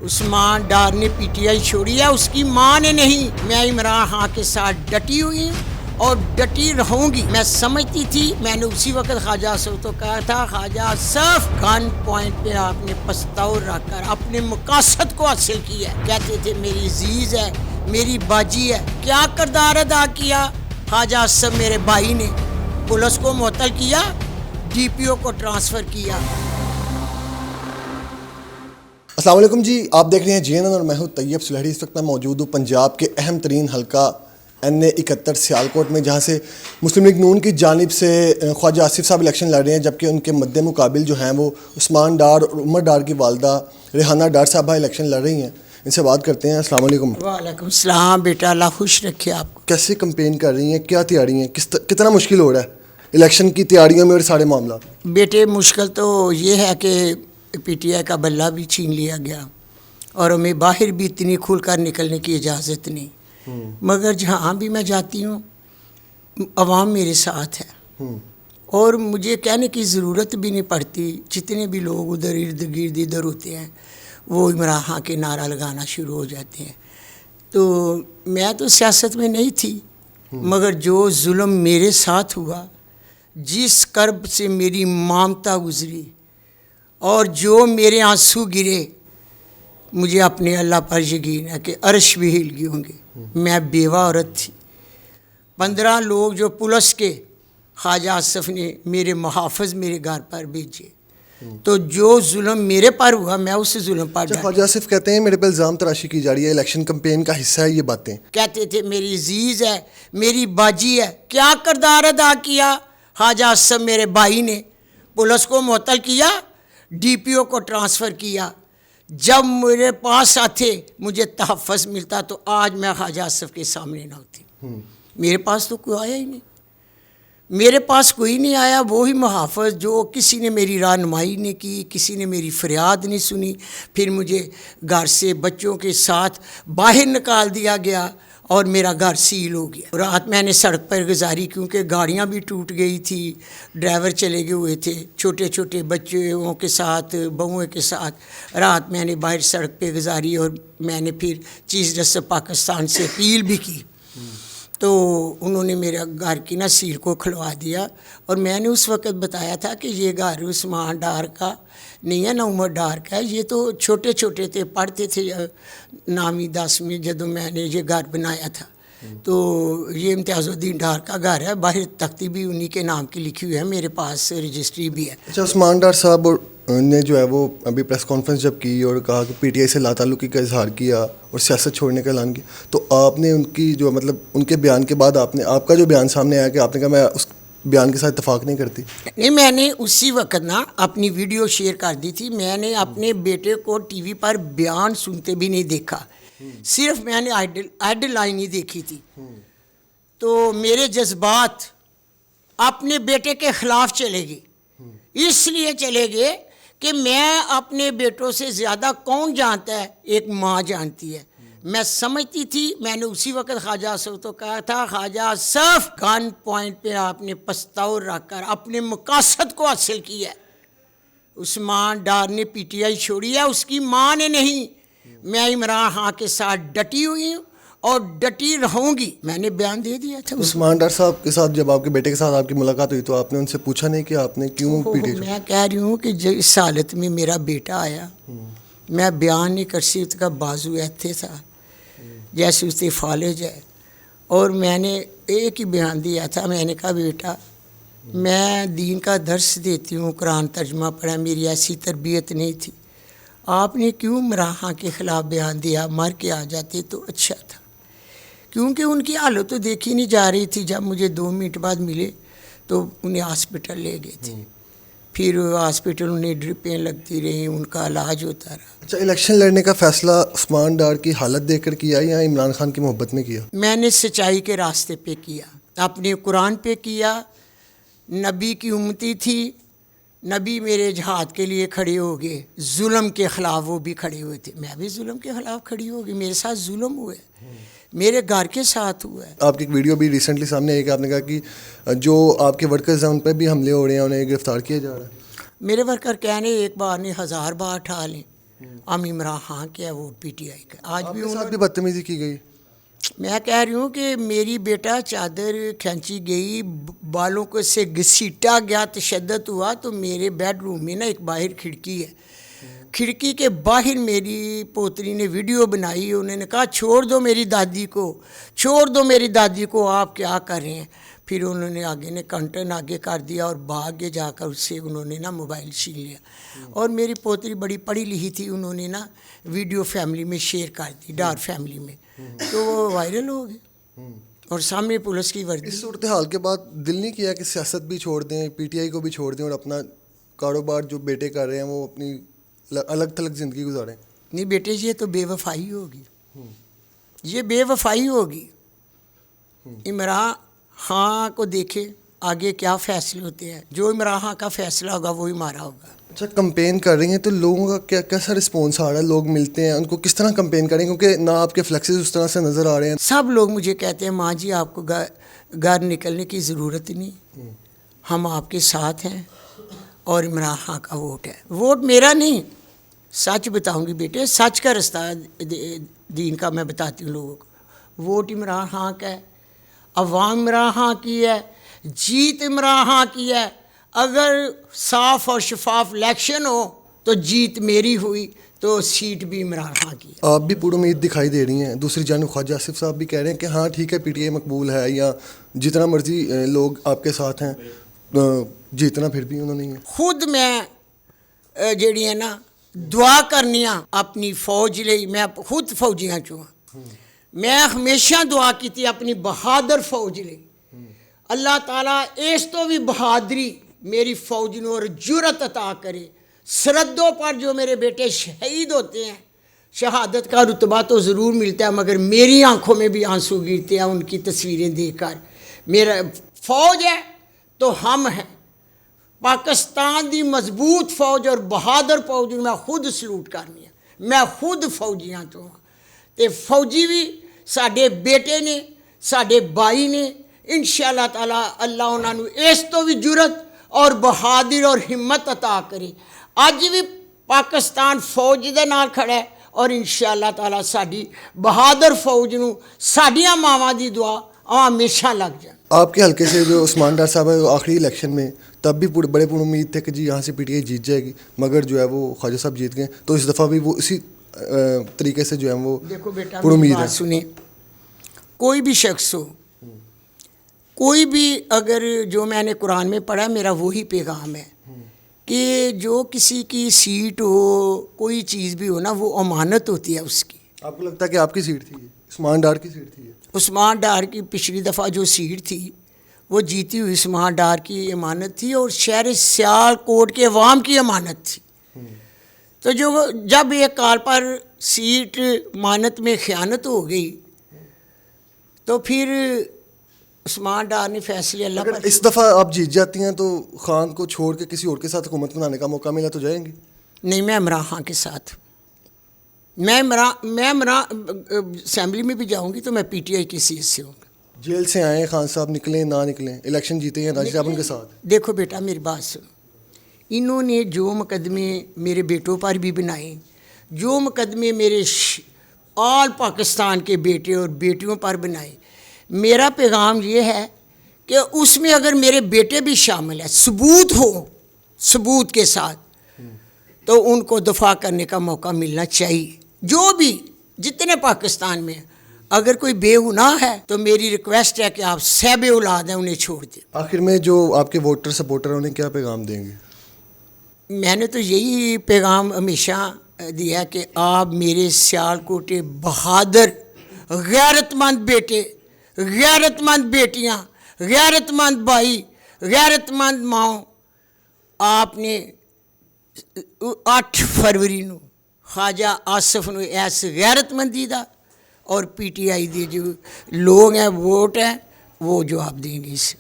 عثمان ڈار نے P T I چھوڑی ہے, اس کی ماں نے نہیں. میں عمران خان کے ساتھ ڈٹی ہوئی ہوں اور ڈٹی رہوں گی. میں سمجھتی تھی, میں نے اسی وقت خواجہ آصف تو کہا تھا, خواجہ آصف گن پوائنٹ پہ آپ نے پستول رکھ کر اپنے مقاصد کو حاصل کیا ہے. کہتے تھے میری عزیز ہے, میری باجی ہے. کیا کردار ادا کیا خواجہ آصف میرے بھائی نے؟ پولیس کو معطل کیا, ڈی پی او کو ٹرانسفر کیا. السلام علیکم جی, آپ دیکھ رہے ہیں جی این این اور میں ہوں طیب سلہڑی. اس وقت میں موجود ہوں پنجاب کے اہم ترین حلقہ این اے 71 سیالکوٹ میں, جہاں سے مسلم لیگ نون کی جانب سے خواجہ آصف صاحب الیکشن لڑ رہے ہیں, جبکہ ان کے مد مقابل جو ہیں وہ عثمان ڈار اور عمر ڈار کی والدہ ریحانہ ڈار صاحبہ الیکشن لڑ رہی ہیں. ان سے بات کرتے ہیں. السلام علیکم. وعلیکم السلام بیٹا, اللہ خوش رکھے آپ کو. کیسے کمپین کر رہی ہیں, کیا تیاری ہیں, کتنا مشکل ہو رہا ہے الیکشن کی تیاریوں میں اور سارے معاملات؟ بیٹے مشکل تو یہ ہے کہ پی ٹی آئی کا بلہ بھی چھین لیا گیا اور ہمیں باہر بھی اتنی کھل کر نکلنے کی اجازت نہیں. مگر جہاں بھی میں جاتی ہوں عوام میرے ساتھ ہے اور مجھے کہنے کی ضرورت بھی نہیں پڑتی. جتنے بھی لوگ ادھر ارد گرد ادھر ہوتے ہیں وہ عمران خان کے نعرہ لگانا شروع ہو جاتے ہیں. تو میں تو سیاست میں نہیں تھی, مگر جو ظلم میرے ساتھ ہوا, جس کرب سے میری مامتا گزری اور جو میرے آنسو گرے, مجھے اپنے اللہ پر یقین ہے کہ عرش بھی ہل گئے ہوں گے. میں بیوہ عورت تھی. 15 لوگ جو پولیس کے خواجہ آصف نے میرے محافظ میرے گھر پر بھیجے, تو جو ظلم میرے پر ہوا میں اس ظلم پر ڈالا. خواجہ آصف کہتے ہیں میرے پہ الزام تراشی کی جا رہی ہے, الیکشن کمپین کا حصہ ہے یہ باتیں. کہتے تھے میری عزیز ہے, میری باجی ہے. کیا کردار ادا کیا خواجہ آصف میرے بھائی نے؟ پولیس کو معطل کیا, ڈی پی او کو ٹرانسفر کیا. جب میرے پاس آتے مجھے تحفظ ملتا تو آج میں خواجہ آصف کے سامنے نہ ہوتی. میرے پاس تو کوئی آیا ہی نہیں, میرے پاس کوئی نہیں آیا. وہی محافظ جو کسی نے میری رہنمائی نہیں کی, کسی نے میری فریاد نہیں سنی. پھر مجھے گھر سے بچوں کے ساتھ باہر نکال دیا گیا اور میرا گھر سیل ہو گیا. رات میں نے سڑک پر گزاری کیونکہ گاڑیاں بھی ٹوٹ گئی تھی, ڈرائیور چلے گئے ہوئے تھے, چھوٹے چھوٹے بچوں کے ساتھ بہوؤں کے ساتھ. رات میں نے باہر سڑک پہ گزاری اور میں نے پھر چیف جسٹس پاکستان سے اپیل بھی کی. تو انہوں نے میرا گھر کی نا سیل کو کھلوا دیا اور میں نے اس وقت بتایا تھا کہ یہ گھر عثمان ڈار کا نہیں ہے, نہ عمر ڈار کا ہے. یہ تو چھوٹے چھوٹے تھے, پڑھتے تھے 9ویں 10ویں جب میں نے یہ گھر بنایا تھا. تو یہ امتیاز الدین ڈار کا گھر ہے, باہر تختی بھی انہی کے نام کی لکھی ہوئی ہے, میرے پاس رجسٹری بھی ہے. اچھا, عثمان ڈار صاحب نے جو ہے وہ ابھی پریس کانفرنس جب کی اور کہا کہ پی ٹی آئی سے لا تعلقی کا اظہار کیا اور سیاست چھوڑنے کا اعلان کیا, تو آپ نے ان کی جو مطلب ان کے بیان کے بعد آپ کا جو بیان سامنے آیا کہ آپ نے کہا میں اس بیان کے ساتھ اتفاق نہیں کرتی. نہیں, میں نے اسی وقت نا اپنی ویڈیو شیئر کر دی تھی. میں نے اپنے بیٹے کو ٹی وی پر بیان سنتے بھی نہیں دیکھا, صرف میں نے ایڈ لائن ہی دیکھی تھی. تو میرے جذبات اپنے بیٹے کے خلاف چلے گئے. اس لیے چلے گئے کہ میں اپنے بیٹوں سے زیادہ کون جانتا ہے, ایک ماں جانتی ہے. میں سمجھتی تھی, میں نے اسی وقت خواجہ آصف تو کہا تھا, خواجہ آصف گن پوائنٹ پہ آپ نے پستول رکھ کر اپنے مقاصد کو حاصل کیا ہے. عثمان ڈار نے پی ٹی آئی چھوڑی ہے, اس کی ماں نے نہیں. میں عمران خان کے ساتھ ڈٹی ہوئی ہوں اور ڈٹی رہوں گی. میں نے بیان دے دیا تھا. عثمان ڈار صاحب کے ساتھ جب آپ کے بیٹے کے ساتھ آپ کی ملاقات ہوئی تو آپ نے ان سے پوچھا نہیں کہ آپ نے کیوں پی ٹی آئی؟ میں کہہ رہی ہوں کہ اس حالت میں میرا بیٹا آیا, میں بیان نہیں کر سکتی. اس کا بازو ایتھے تھا جیسے اس سے فالج ہے, اور میں نے ایک ہی بیان دیا تھا. میں نے کہا بیٹا میں دین کا درس دیتی ہوں, قرآن ترجمہ پڑھا, میری ایسی تربیت نہیں تھی. آپ نے کیوں عمران خان کے خلاف بیان دیا؟ مر کے آ جاتے تو اچھا تھا. کیونکہ ان کی حالت تو دیکھی نہیں جا رہی تھی. جب مجھے 2 منٹ بعد ملے تو انہیں ہاسپٹل لے گئے تھے. پھر ہاسپٹل انہیں ڈرپیں لگتی رہیں, ان کا علاج ہوتا رہا. اچھا, الیکشن لڑنے کا فیصلہ عثمان ڈار کی حالت دیکھ کر کیا یا عمران خان کی محبت میں کیا؟ میں نے سچائی کے راستے پہ کیا, اپنے قرآن پہ کیا. نبی کی امتی تھی, نبی میرے جہاد کے لیے کھڑے ہو گئے. ظلم کے خلاف وہ بھی کھڑے ہوئے تھے, میں بھی ظلم کے خلاف کھڑی ہو گئی. میرے ساتھ ظلم ہوئے, میرے گھر کے ساتھ ہوا ہے. آپ کی ایک ویڈیو بھی ریسنٹلی سامنے آئی کہ آپ نے کہا کہ جو آپ کے ورکرز ہیں ان پہ بھی حملے ہو رہے ہیں, انہیں گرفتار کیا جا رہا ہے. میرے ورکر کہنے ایک بار نہیں 1000 بار اٹھا لیں. ہم عمران خان کے ووٹ پی ٹی آئی کا. آج آپ بھی کے ساتھ بھی بدتمیزی کی گئی. میں کہہ رہی ہوں کہ میری بیٹا چادر کھینچی گئی, بالوں کو سے گھسیٹا گیا, تشدد ہوا. تو میرے بیڈ روم میں نا ایک باہر کھڑکی ہے, کھڑکی کے باہر میری پوتری نے ویڈیو بنائی. انہوں نے کہا چھوڑ دو میری دادی کو, چھوڑ دو میری دادی کو, آپ کیا کر رہے ہیں. پھر انہوں نے آگے نے کنٹن آگے کر دیا اور بھاگ جا کر اس سے انہوں نے نا موبائل چھین لیا. اور میری پوتری بڑی پڑھی لکھی تھی, انہوں نے نا ویڈیو فیملی میں شیئر کر دی, ڈار فیملی میں, تو وہ وائرل ہو گئے اور سامنے پولیس کی وردی. اس صورتحال کے بعد دل نہیں کیا کہ سیاست بھی چھوڑ دیں, پی ٹی آئی کو بھی چھوڑ دیں اور اپنا کاروبار جو بیٹے کر رہے ہیں وہ اپنی الگ تھلگ زندگی گزاریں؟ نہیں بیٹے, یہ تو بے وفائی ہوگی, یہ بے وفائی ہوگی. عمران خان کو دیکھے آگے کیا فیصلے ہوتے ہیں, جو عمران خان کا فیصلہ ہوگا وہی ہمارا ہوگا. اچھا, کمپین کر رہی ہیں تو لوگوں کا کیسا رسپانس آ رہا ہے؟ لوگ ملتے ہیں, ان کو کس طرح کمپین کریں, کیونکہ نہ آپ کے فلیکسز اس طرح سے نظر آ رہے ہیں. سب لوگ مجھے کہتے ہیں ماں جی آپ کو گھر نکلنے کی ضرورت نہیں, ہم آپ کے ساتھ ہیں اور عمران خان کا ووٹ ہے. ووٹ میرا نہیں, سچ بتاؤں گی بیٹے, سچ کا رستہ دین کا میں بتاتی ہوں لوگوں کو. ووٹ عمران خان کا ہے, عوام عمران خان کی ہے, جیت عمران خان کی ہے. اگر صاف اور شفاف الیکشن ہو تو جیت میری ہوئی, تو سیٹ بھی عمران خان کی ہے. آپ بھی پوری امید دکھائی دے رہی ہیں. دوسری جانب خواجہ آصف صاحب بھی کہہ رہے ہیں کہ ہاں ٹھیک ہے پی ٹی آئی مقبول ہے, یا جتنا مرضی لوگ آپ کے ساتھ ہیں, جیتنا پھر بھی انہوں نے. خود میں جیڑی ہے نا دعا کرنیاں اپنی فوج لئی, میں خود فوجیاں چوں, میں ہمیشہ دعا کی تھی اپنی بہادر فوج لئی. اللہ تعالیٰ اس تو بھی بہادری میری فوج نو اور جرت عطا کرے. سرحدوں پر جو میرے بیٹے شہید ہوتے ہیں, شہادت کا رتبہ تو ضرور ملتا ہے, مگر میری آنکھوں میں بھی آنسو گرتے ہیں ان کی تصویریں دیکھ کر. میرا فوج ہے تو ہم ہیں, پاکستان دی مضبوط فوج اور بہادر فوج میں خود سلوٹ کرنی ہے. میں خود فوجیاں تو ہاں, تے فوجی بھی ساڈے بیٹے نے, ساڈے بھائی نے. انشاءاللہ تعالیٰ اللہ انہاں نو اس تو بھی جرت اور بہادر اور ہمت عطا کرے. اج بھی پاکستان فوج دے نال کھڑا ہے, اور انشاءاللہ تعالیٰ ساڈی بہادر فوج نو ساڈیاں ماواں دی دعا ہمیشہ لگ جائے. آپ کے حلقے سے جو عثمان ڈار صاحب ہے, آخری الیکشن میں تب بھی بڑے پور امید تھے کہ جی یہاں سے پی ٹی آئی جیت جائے گی, مگر جو ہے وہ خواجہ صاحب جیت گئے. تو اس دفعہ بھی وہ اسی طریقے سے جو ہے وہ دیکھو بیٹا پر امید ہے. سنیں, کوئی بھی شخص ہو, کوئی بھی, اگر جو میں نے قرآن میں پڑھا میرا وہی پیغام ہے کہ جو کسی کی سیٹ ہو, کوئی چیز بھی ہو نا, وہ امانت ہوتی ہے اس کی. آپ کو لگتا ہے کہ آپ کی سیٹ تھی, عثمان ڈار کی سیٹ تھی؟ عثمان ڈار کی پچھلی دفعہ جو سیٹ تھی وہ جیتی ہوئی عثمان ڈار کی امانت تھی, اور شہر سیالکوٹ کے عوام کی امانت تھی. تو جب ایک کال پر سیٹ امانت میں خیانت ہو گئی تو پھر عثمان ڈار نے فیصلے اللہ اگر پر. اس دفعہ آپ جیت جاتی ہیں تو خان کو چھوڑ کے کسی اور کے ساتھ حکومت بنانے کا موقع ملا تو جائیں گی؟ نہیں, میں عمران خان کے ساتھ, میں عمران اسمبلی میں بھی جاؤں گی تو میں پی ٹی آئی کی سیٹ سے ہوں گا. جیل سے آئیں خان صاحب, نکلیں نہ نکلیں, الیکشن جیتے ہیں راجی صاحب ان کے ساتھ. دیکھو بیٹا میری بات سنو, انہوں نے جو مقدمے میرے بیٹوں پر بھی بنائے, جو مقدمے میرے آل پاکستان کے بیٹے اور بیٹیوں پر بنائے, میرا پیغام یہ ہے کہ اس میں اگر میرے بیٹے بھی شامل ہیں, ثبوت ہو, ثبوت کے ساتھ, تو ان کو دفاع کرنے کا موقع ملنا چاہیے. جو بھی جتنے پاکستان میں, اگر کوئی بے گناہ ہے تو میری ریکویسٹ ہے کہ آپ صاحب اولاد ہیں انہیں چھوڑ دیں. آخر میں جو آپ کے ووٹر سپورٹر ہیں انہیں کیا پیغام دیں گے؟ میں نے تو یہی پیغام ہمیشہ دیا کہ آپ میرے سیالکوٹ بہادر غیرت مند بیٹے, غیرت مند بیٹیاں, غیرت مند بھائی, غیرت مند ماؤں, آپ نے 8 فروری نو خواجہ آصف نو ایس غیرت مندی دا اور پی ٹی آئی دے جو لوگ ہیں ووٹ ہیں وہ جواب دیں گے اس